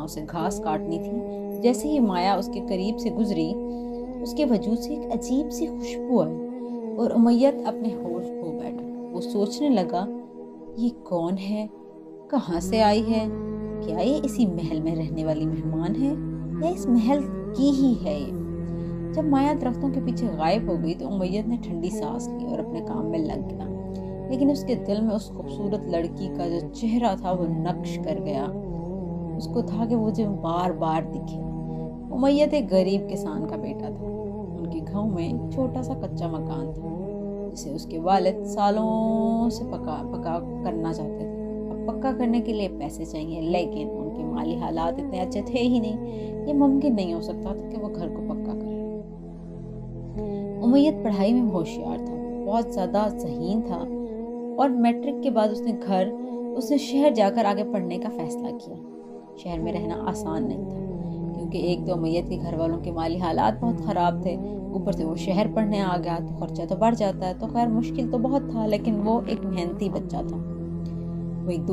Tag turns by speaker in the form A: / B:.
A: اسے گھاس کاٹنی تھی، جیسے ہی مایا اس کے قریب سے گزری اس کے وجود سے ایک عجیب سی خوشبو آئی اور امیت اپنے ہوش کھو بیٹھا۔ وہ سوچنے لگا، یہ کون ہے؟ کہاں سے آئی ہے؟ کیا یہ اسی محل میں رہنے والی مہمان ہے یا اس محل کی ہی ہے یہ؟ جب مایا درختوں کے پیچھے غائب ہو گئی تو امیت نے ٹھنڈی سانس لی اور اپنے کام میں لگ گیا، لیکن اس کے دل میں اس خوبصورت لڑکی کا جو چہرہ تھا وہ نقش کر گیا۔ اس کو تھا کہ وہ مجھے بار بار دکھے۔ امیت ایک غریب کسان کا بیٹا تھا۔ ان کے گھروں میں ایک چھوٹا سا کچا مکان تھا جسے اس کے والد سالوں سے پکا کرنا چاہتے تھے۔ اب پکا کرنے کے لیے پیسے چاہیے، لیکن ان کے مالی حالات اتنے اچھے تھے ہی نہیں۔ یہ ممکن نہیں ہو سکتا تھا کہ وہ گھر کو پکا کرے۔ امیت پڑھائی میں ہوشیار تھا، بہت زیادہ ذہین تھا، اور میٹرک کے بعد اس نے شہر جا کر آگے پڑھنے کا فیصلہ کیا۔ شہر میں رہنا آسان نہیں تھا، کیونکہ ایک تو امیت کے گھر والوں کے مالی حالات بہت خراب تھے، اوپر سے وہ شہر پڑھنے آ گیا تو خرچہ تو بڑھ جاتا ہے۔ تو خیر مشکل تو بہت تھا، لیکن وہ ایک محنتی بچہ تھا۔ وہ ایک